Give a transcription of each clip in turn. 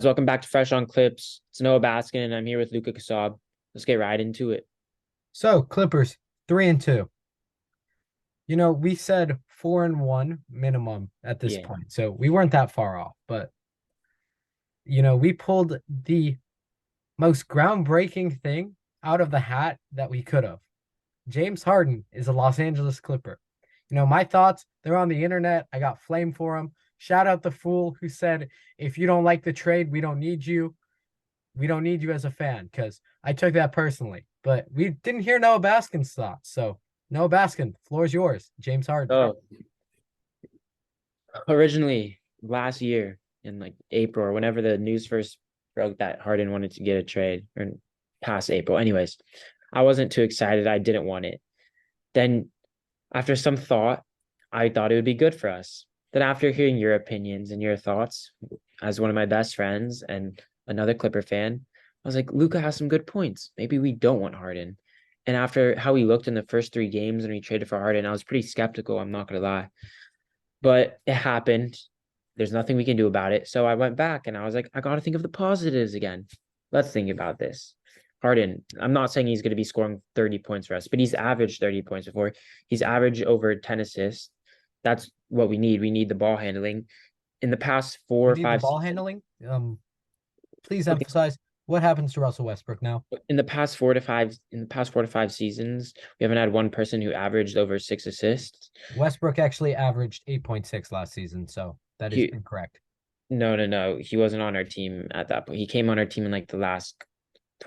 Welcome back to Fresh on Clips. It's Noah Baskin, and I'm here with Luca Kassab. Let's get right into it. So Clippers 3-2. We said 4-1 minimum at this Yeah. point. So we weren't that far off, but we pulled the most groundbreaking thing out of the hat that we could have. James Harden is a Los Angeles Clipper. My thoughts, they're on the internet. I got flame for him. Shout out the fool who said, if you don't like the trade, we don't need you. We don't need you as a fan, because I took that personally. But we didn't hear Noah Baskin's thoughts. So, Noah Baskin, floor is yours. James Harden. Oh, originally last year in like April or whenever the news first broke that Harden wanted to get a trade, or past April. Anyways, I wasn't too excited. I didn't want it. Then after some thought, I thought it would be good for us. Then after hearing your opinions and your thoughts as one of my best friends and another Clipper fan, I was like, Luca has some good points. Maybe we don't want Harden. And after how he looked in the first three games when we traded for Harden, I was pretty skeptical. I'm not gonna lie, but it happened. There's nothing we can do about it. So I went back and I was like, I got to think of the positives again. Let's think about this. Harden, I'm not saying he's going to be scoring 30 points for us, but he's averaged 30 points before. He's averaged over 10 assists. That's what we need. We need the ball handling. In the past four We or need the five ball seasons, handling. Please okay, emphasize what happens to Russell Westbrook now. in the past 4 to 5 seasons, we haven't had one person who averaged over 6 assists. Westbrook actually averaged 8.6 last season, so that is He incorrect. No, no, no. He wasn't on our team at that point. He came on our team in like the last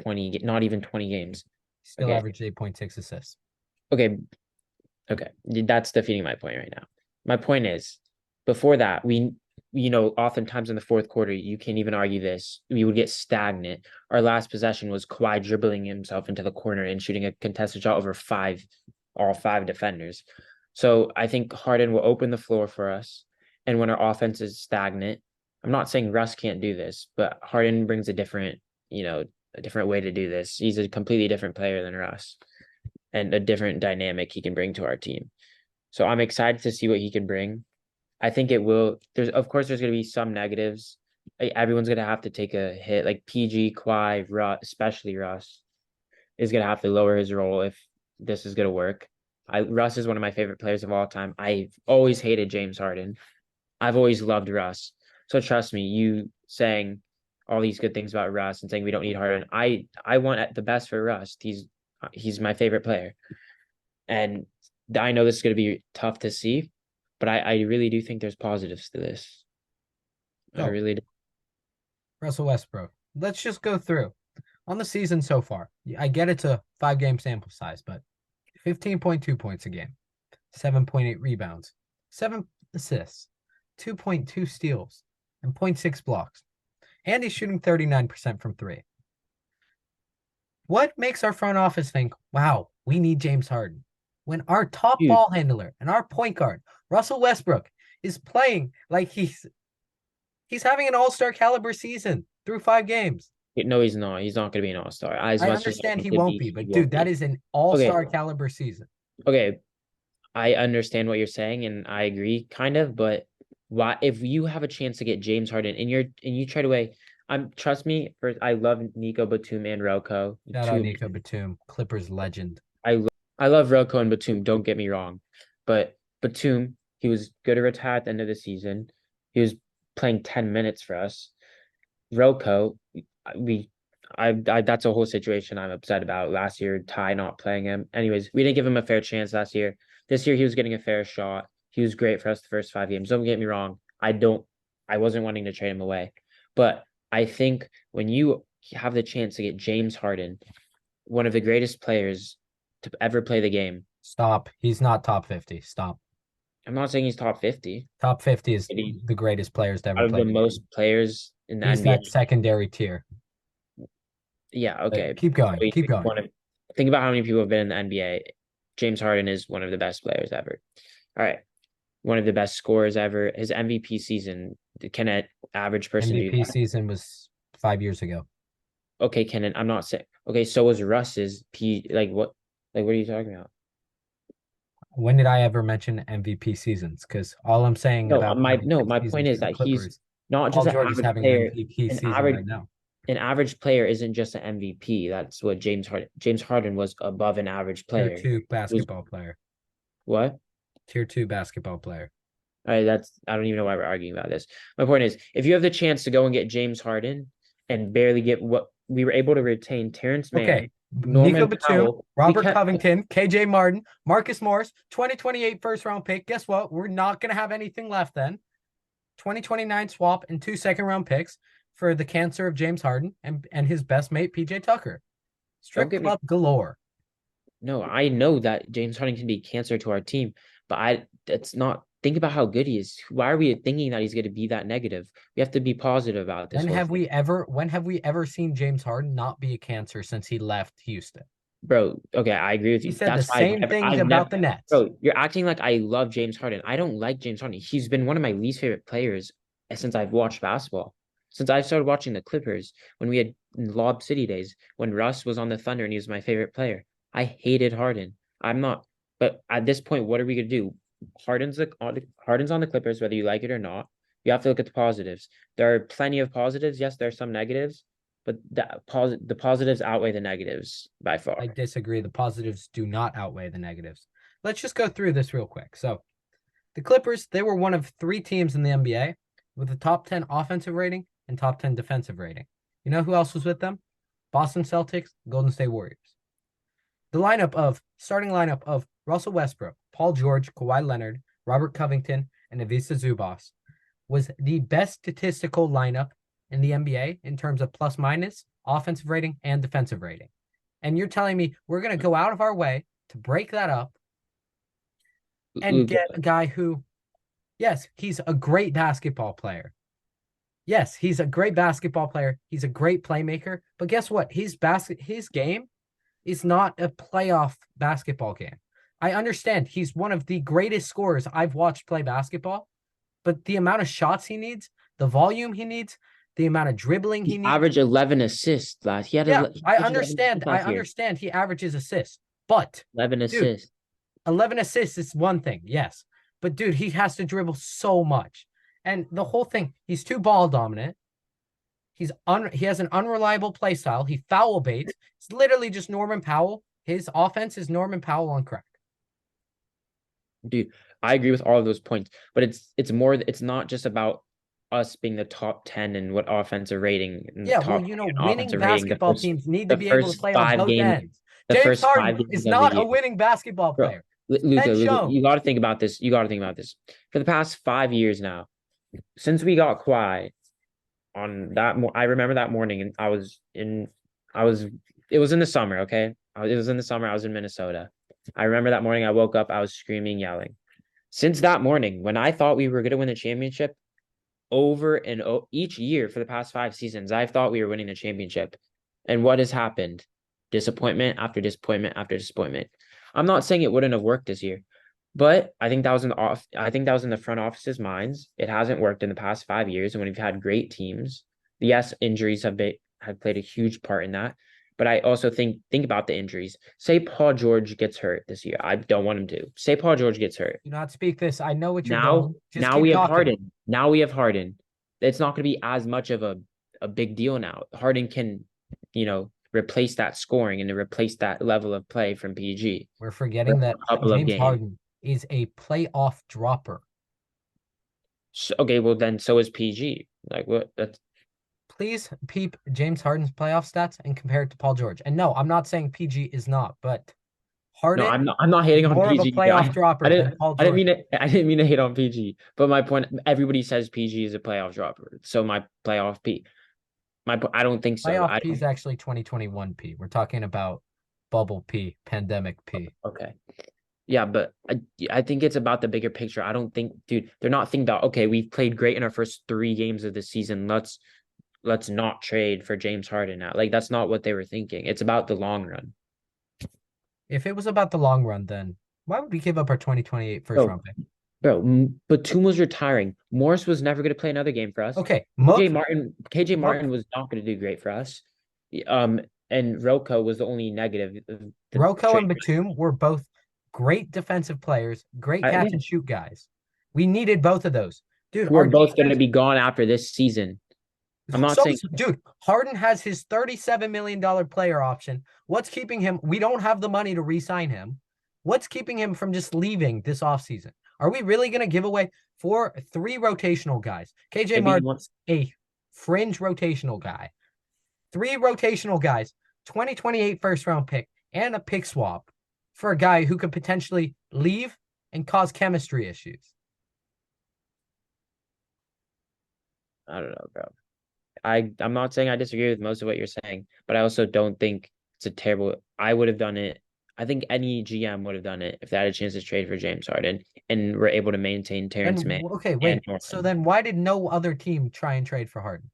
20, not even 20 games. Still Okay. averaged 8.6 assists. Okay. Okay. That's defeating my point right now. My point is, before that, oftentimes in the fourth quarter, you can't even argue this. We would get stagnant. Our last possession was Kawhi dribbling himself into the corner and shooting a contested shot over all five defenders. So I think Harden will open the floor for us. And when our offense is stagnant, I'm not saying Russ can't do this, but Harden brings a different way to do this. He's a completely different player than Russ and a different dynamic he can bring to our team. So I'm excited to see what he can bring. I think it will. Of course, there's going to be some negatives. Everyone's going to have to take a hit. Like PG, Kawhi, Russ, especially Russ, is going to have to lower his role if this is going to work. Russ is one of my favorite players of all time. I've always hated James Harden. I've always loved Russ. So trust me, you saying all these good things about Russ and saying we don't need Harden. I want the best for Russ. He's my favorite player. And I know this is going to be tough to see, but I really do think there's positives to this. I So, really do. Russell Westbrook. Let's just go through. On the season so far, I get it's a 5 game sample size, but 15.2 points a game, 7.8 rebounds, 7 assists, 2.2 steals, and zero point 0.6 blocks. And he's shooting 39% from three. What makes our front office think, wow, we need James Harden? When our top Dude, ball handler and our point guard, Russell Westbrook, is playing like he's having an all-star caliber season through 5 games. no, he's not. He's not going to be an all-star. As I much as I understand want he to won't be, be, he but won't dude, that be. is an Okay, all-star caliber season. okay. I understand what you're saying, and I agree, kind of. But why, if you have a chance to get James Harden and you trade away, trust me. First, I love Nico Batum and Rocco. Shout out Two, Nico Batum, Clippers legend. I lo- I love Rocco and Batum. Don't get me wrong, but Batum, he was good to retire at the end of the season. He was playing 10 minutes for us. Rocco, we, that's a whole situation I'm upset about. Last year, Ty not playing him. Anyways, we didn't give him a fair chance last year. This year, he was getting a fair shot. He was great for us the first 5 games. Don't get me wrong. I wasn't wanting to trade him away, but I think when you have the chance to get James Harden, one of the greatest players to ever play the game. Stop. He's not top 50. Stop. I'm not saying he's top 50, Top 50 is but he's the greatest players to ever out of play the the game. most players in the He's NBA. that secondary tier. Yeah, But okay. keep going. Keep going. Think about how many people have been in the NBA. James Harden is one of the best players ever. All right. One of the best scorers ever. His MVP season. Can an average person do MVP that? season was 5 years ago. Okay, I'm not saying. Okay, so was Russ's P like what? Like what are you talking about? When did I ever mention MVP seasons? Because all I'm saying No, about my MVP no, my point seasons is for the that he's Clippers not just Paul an George is average having an player. MVP An season average right now. an average player isn't just an MVP. That's what James Harden was above an average Tier player. two He was basketball player. what? Tier two basketball player. All right, I don't even know why we're arguing about this. My point is, if you have the chance to go and get James Harden and barely get what we were able to retain Terrence Mann, Okay. Nico Norman Batum, Powell, we Robert kept Covington, KJ Martin, Marcus Morris, 2028 first round pick. Guess what? We're not going to have anything left then. 2029 swap and 2 second-round picks for the cancer of James Harden and his best mate, PJ Tucker. don't Strip get me club galore. no, I know that James Harden can be cancer to our team, but that's not think about how good he is. Why are we thinking that he's going to be that negative? We have to be positive about this whole thing. When have we ever seen James Harden not be a cancer since he left Houston? Bro, okay, I agree with He you. said the That's why same things I've never, about the Nets. bro, you're acting like I love James Harden. I don't like James Harden. He's been one of my least favorite players since I've watched basketball. Since I started watching the Clippers when we had Lob City days, when Russ was on the Thunder and he was my favorite player. I hated Harden. I'm not, but at this point, what are we gonna do? Harden's on the Clippers, whether you like it or not. You have to look at the positives. There are plenty of positives. Yes, there are some negatives, but the positives outweigh the negatives by I far. disagree. The positives do not outweigh the negatives. Let's just go through this real quick. So, the Clippers, they were one of 3 teams in the NBA with a top 10 offensive rating and top 10 defensive rating. You know who else was with them? Boston Celtics, Golden State Warriors. The starting lineup of Russell Westbrook, Paul George, Kawhi Leonard, Robert Covington, and Ivica Zubac was the best statistical lineup in the NBA in terms of plus minus, offensive rating, and defensive rating. And you're telling me we're going to go out of our way to break that up and Luca, get a guy who, yes, he's a great basketball player. Yes, he's a great basketball player. He's a great playmaker. His game is not a playoff basketball game. I understand he's one of the greatest scorers I've watched play basketball, but the amount of shots he needs, the volume he needs, the amount of dribbling he he needs. averaged 11 assists last. Yeah, He I averaged 11 understand. assists I last year. understand he averages assists, but 11 dude, assists. 11 assists is one thing, yes. But dude, he has to dribble so much. And the whole thing, he's too ball dominant. He has an unreliable play style. He foul baits. It's literally just Norman Powell. His offense is Norman Powell on crack. Dude, I agree with all of those points, but it's not just about us being the top 10 and what offensive rating and Yeah, well, top winning offensive rating basketball teams need to the be able to first play on five both games ends. the James first Harden 5 games is of the not a year. winning basketball Bro, player. Luca, Shown. you got to think about this. You got to think about this. For the past 5 years now, since we got Kawhi, I remember that morning, and it was in the summer, okay? It was in the summer. I was in Minnesota. I remember that morning. I woke up. I was screaming, yelling. Since that morning, when I thought we were going to win the championship, each year for the past 5 seasons, I've thought we were winning the championship, and what has happened? Disappointment after disappointment after disappointment. I'm not saying it wouldn't have worked this year, but I think that was in the front office's minds. It hasn't worked in the past 5 years, and when we've had great teams, yes, injuries have played a huge part in that. But I also think about the injuries. Say Paul George gets hurt this year. I don't want him to. Say Paul George gets hurt. Do not speak this. I know what you're Now, going. Just now keep we have talking. Harden. Now we have Harden. It's not going to be as much of a big deal now. Harden can, replace that scoring and to replace that level of play from PG We're for forgetting that a couple of James games. Harden is a playoff dropper. So, okay, well then so is PG. Like what? Please peep James Harden's playoff stats and compare it to Paul George. And no, I'm not saying PG is not, but No, Harden I'm not is hating on more of a PG either. playoff dropper than Paul George. I didn't mean to hate on PG. But my point, everybody says PG is a playoff dropper. So my playoff P. I don't think so. Playoff P is actually 2021 P. We're talking about bubble P, pandemic P. Okay. Yeah, but I think it's about the bigger picture. I don't think, dude, they're not thinking about, okay, we've played great in our first 3 games of the season. Let's not trade for James Harden now. Like that's not what they were thinking. It's about the long run. If it was about the long run, then why would we give up our 2028 first round pick? Bro, Batum was retiring. Morris was never going to play another game for us. Okay, KJ Martin was not going to do great for us. And Rocco was the only negative. Rocco and Batum were both great defensive players, great catch and shoot guys. We needed both of those. Dude, who are our both going to defense. be gone after this season. I'm not saying Dude, Harden has his $37 million player option. What's keeping him? We don't have the money to re-sign him. What's keeping him from just leaving this offseason? Are we really going to give away three rotational guys? KJ maybe he Martin, wants. a fringe rotational guy. Three rotational guys, 2028 first round pick, and a pick swap for a guy who could potentially leave and cause chemistry issues. I don't know, bro. I'm not saying I disagree with most of what you're saying, but I also don't think it's a terrible. I would have done it. I think any GM would have done it if they had a chance to trade for James Harden and were able to maintain Terrence Mann And okay, and wait. So Norman then why did no other team try and trade for Harden?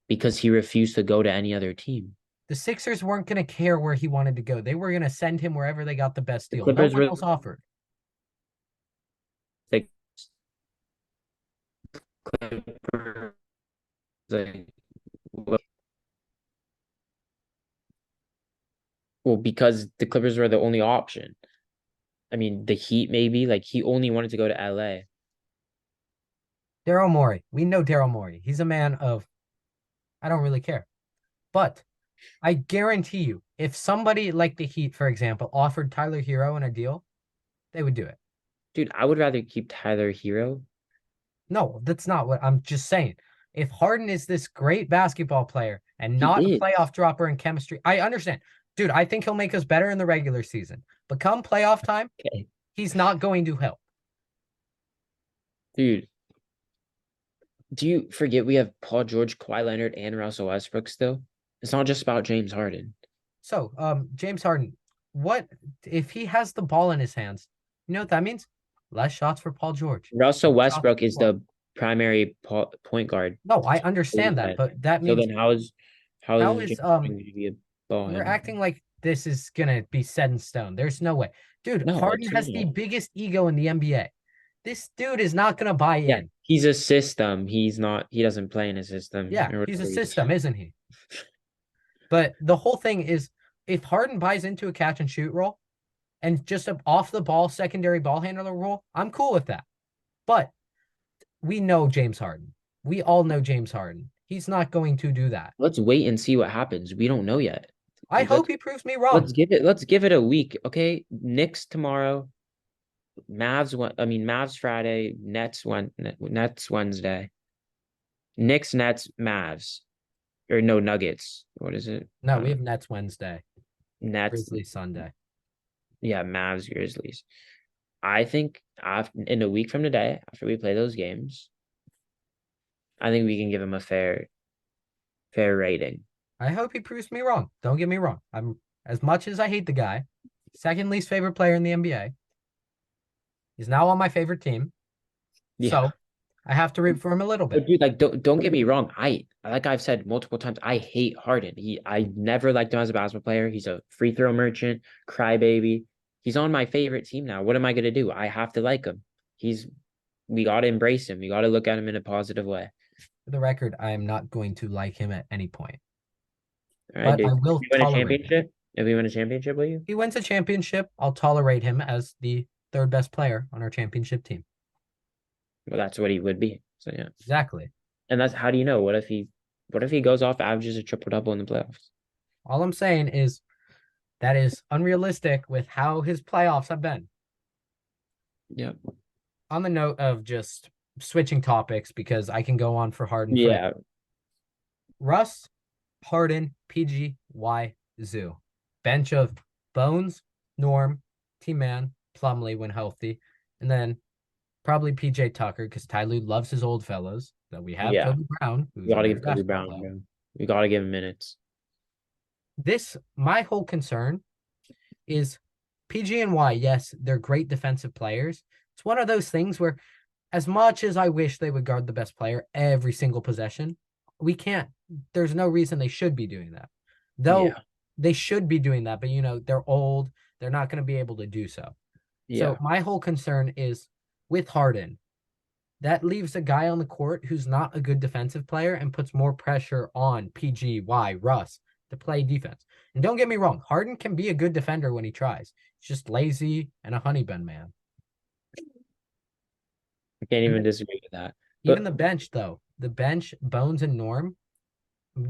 because he refused to go to any other team. The Sixers weren't going to care where he wanted to go. They were going to send him wherever they got the best The deal. No Clippers one were else offered. the Clippers like well because the Clippers were the only option. I mean, the Heat maybe like he only wanted to go to LA. Daryl Morey. We know Daryl Morey. He's a man of, I don't really care. But I guarantee you, if somebody like the Heat, for example, offered Tyler Hero in a deal, they would do it. Dude, I would rather keep Tyler Hero. No, that's not what I'm just saying. If Harden is this great basketball player and He not a is. playoff dropper in chemistry, I understand. Dude, I think he'll make us better in the regular season. But come playoff time, Okay. he's not going to help. Dude, do you forget we have Paul George, Kawhi Leonard, and Russell Westbrook still? It's not just about James Harden. So, James Harden, what if he has the ball in his hands? You know what that means? Less shots for Paul George. Russell Less shots Westbrook for is Kawhi. the primary point guard. No, I understand that, but that So means then how is how is James Harden going to be a ball you're handler? acting like this is gonna be set in stone. There's no way. Dude, No, Harden it's has the not. biggest ego in the NBA. This dude is not gonna buy Yeah, in. he's a system. He's not. He doesn't play in a system Yeah, or he's a whatever he's. system, isn't he? But the whole thing is if Harden buys into a catch and shoot role and just an off the ball secondary ball handler role, I'm cool with that. But we know James Harden. We all know James Harden. He's not going to do that. Let's wait and see what happens. We don't know yet. I hope Let's he proves me wrong. let's give it a week. Okay. Knicks tomorrow. Mavs Friday, Nets Wednesday. Knicks, Nets, Mavs. Or no, Nuggets. What is it? No, we have Nets Wednesday, Nets, Grizzlies Sunday. yeah, Mavs, Grizzlies. I think in a week from today, after we play those games, I think we can give him a fair rating. I hope he proves me wrong. Don't get me wrong. I'm as much as I hate the guy, second least favorite player in the NBA. He's now on my favorite team. Yeah. So I have to root for him a little bit. But dude, like don't get me wrong. Like I've said multiple times, I hate Harden. I never liked him as a basketball player. He's a free throw merchant, crybaby. He's on my favorite team now. What am I gonna do? I have to like him. We gotta embrace him. We gotta look at him in a positive way. For the record, I am not going to like him at any point. All right, But I dude. will tolerate him. If we win a championship, will you? If he wins a championship, I'll tolerate him as the third best player on our championship team. Well, that's what he would be. So yeah. Exactly. And that's how do you know? What if he goes off, averages a triple double in the playoffs? All I'm saying is that is unrealistic with how his playoffs have been. Yeah. On the note of just switching topics, because I can go on for Harden for Yeah. Russ, Harden, PG, Y, Zoo. Bench of Bones, Norm, T-Man, Plumlee when healthy, and then probably PJ Tucker because Ty Lue loves his old fellows. That we have Yeah. Kobe Brown, We who's a gotta great give Kobe basketball Brown, player. bro. We gotta give him minutes. My whole concern is PG and Y. Yes, they're great defensive players. It's one of those things where, as much as I wish they would guard the best player every single possession, we can't. There's no reason they should be doing that. Though Yeah. they should be doing that, but they're old. They're not going to be able to do so. So Yeah. my whole concern is with Harden. That leaves a guy on the court who's not a good defensive player and puts more pressure on PGY, Russ to play defense. And don't get me wrong, Harden can be a good defender when he tries. He's just lazy and a honey bun man. I can't even disagree with that. Even But the bench, though. The bench, Bones and Norm.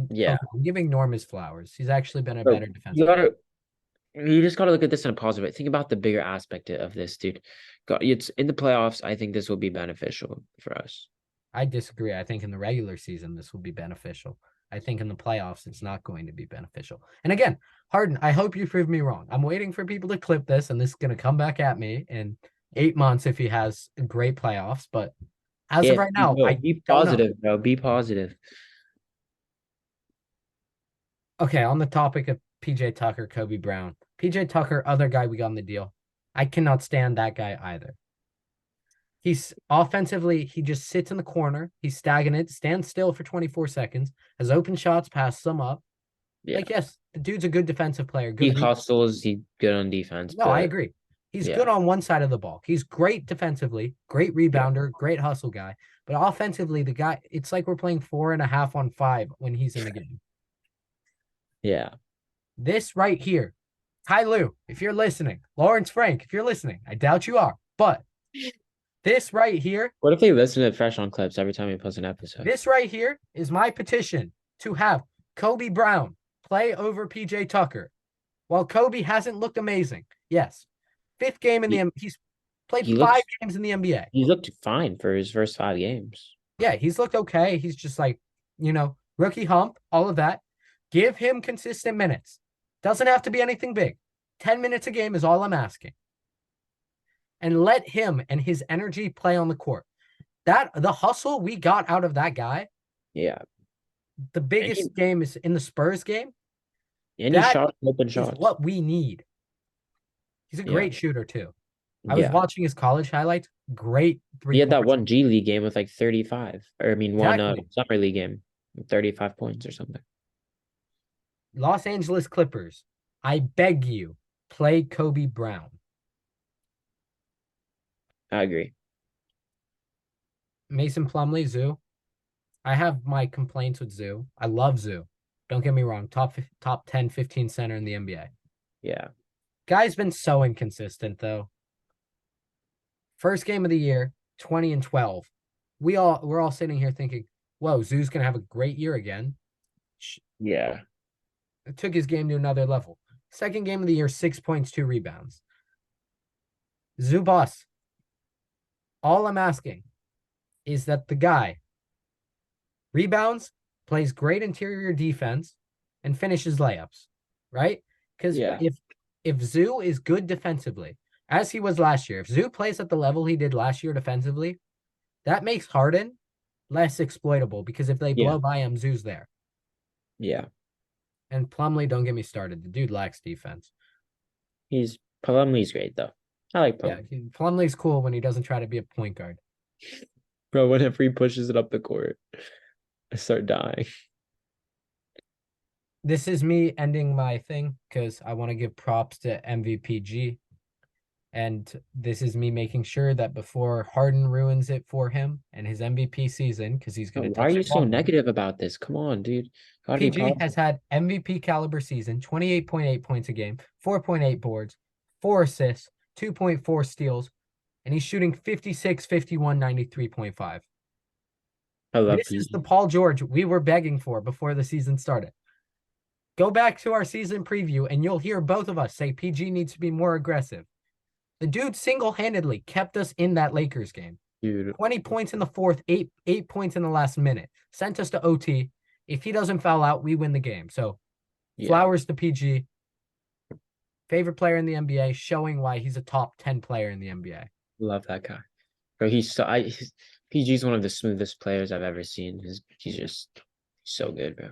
yeah, Okay, I'm giving Norm his flowers. He's actually been a bro, better you defensive player. gotta you just gotta look at this in a positive way. Think about the bigger aspect of this, dude. It's in the playoffs. I think this will be beneficial for us. I disagree. I think in the regular season, this will be beneficial. I think in the playoffs, it's not going to be beneficial. And again, Harden, I hope you prove me wrong. I'm waiting for people to clip this, and this is going to come back at me in 8 months if he has great playoffs. But as of If right you now, will, I be don't know. positive, bro. Be positive. Okay, on the topic of PJ Tucker, Kobe Brown. PJ Tucker, other guy we got on the deal. I cannot stand that guy either. He's offensively, he just sits in the corner. He's stagnant, stands still for 24 seconds, has open shots, passes them up. Yeah, Like, yes, the dude's a good defensive player, he good rebound. hustles. He good on defense, No, I but agree. He's good yeah, on one side of the ball. He's great defensively, great yeah, rebounder, great hustle guy. But offensively, the guy, it's like we're playing 4.5 on 5 when he's in the game. yeah. This right here, Ty Lue, if you're listening, Lawrence Frank, if you're listening, I doubt you are, but this right here, What if they listen to Fresh on Clips every time we post an episode? this right here is my petition to have Kobe Brown play over PJ Tucker. While Kobe hasn't looked amazing, yes, fifth game in the he's played He 5 games in the NBA. he looked fine for his first 5 games. Yeah, he's looked okay. He's just like, rookie hump, all of that. Give him consistent minutes. Doesn't have to be anything big. 10 minutes a game is all I'm asking. And let him and his energy play on the court. That the hustle we got out of that guy, Yeah, the and biggest game is in the Spurs game. he That shot open is shots. what we need. He's a Yeah, great shooter too. I was yeah. watching his college highlights. Great He had that three-point. one G League game with like 35, or I mean one Exactly. summer league game, 35 points or something. Los Angeles Clippers. I beg you, play Kobe Brown. I agree. Mason Plumlee, Zoo. I have my complaints with Zoo. I love Zoo. Don't get me wrong. Top 10, 15 center in the NBA. Yeah, Guy's been so inconsistent though. First game of the year, 20 and 12. We're all sitting here thinking, whoa, Zoo's gonna have a great year again. yeah, It took his game to another level. Second game of the year, 6 points, 2 rebounds. Zoo boss. All I'm asking is that the guy rebounds, plays great interior defense, and finishes layups, right? Because yeah, if Zoo is good defensively, as he was last year, if Zoo plays at the level he did last year defensively, that makes Harden less exploitable because if they yeah, blow by him, Zoo's there. yeah. And Plumlee, don't get me started. The dude lacks defense. He's Plumlee's great though. I like Yeah, Plumlee. Plumlee's cool when he doesn't try to be a point guard. Bro, whenever he pushes it up the court, I start dying. This is me ending my thing because I want to give props to MVPG. And this is me making sure that before Harden ruins it for him and his MVP season, because he's going to Why are touch you the so ball more. negative about this? Come on, dude. Gotta be PG has positive. had MVP caliber season, 28.8 points a game, 4.8 boards, 4 assists, 2.4 steals, and he's shooting 56, 51, 93.5. I love This is the PG. Paul George we were begging for before the season started. Go back to our season preview and you'll hear both of us say PG needs to be more aggressive. The dude single-handedly kept us in that Lakers game. Dude, 20 points in the fourth, eight points in the last minute. Sent us to OT. If he doesn't foul out, we win the game. So yeah, flowers to PG. Favorite player in the NBA, showing why he's a top 10 player in the NBA. love that guy. Bro, PG's one of the smoothest players I've ever seen. He's just so good, bro.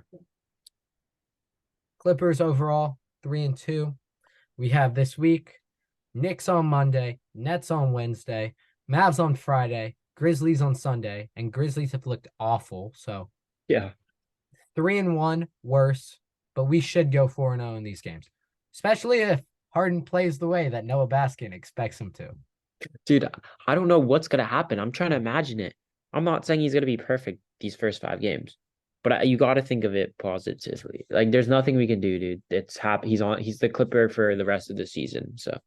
Clippers overall, 3-2. We have this week Knicks on Monday, Nets on Wednesday, Mavs on Friday, Grizzlies on Sunday, and Grizzlies have looked awful. So Yeah. 3-1 worse, but we should go 4-0 in these games, especially if Harden plays the way that Noah Baskin expects him to. Dude, I don't know what's gonna happen. I'm trying to imagine it. I'm not saying he's gonna be perfect these first 5 games, but you got to think of it positively. Like, there's nothing we can do, dude. It's happy. He's the Clipper for the rest of the season. So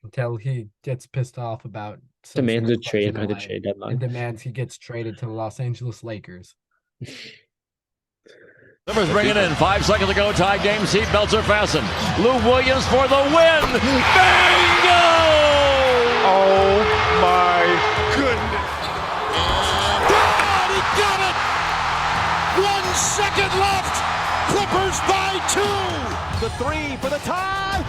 Until he gets pissed off about So Demands a Shaq's trade pledging by the away trade and deadline. demands he gets traded to the Los Angeles Lakers. Clippers bring it in. 5 seconds to go. Tie game. Seatbelts are fastened. Lou Williams for the win. Bingo! Oh my goodness. God, he got it! 1 second left. Clippers by 2. The three for the tie.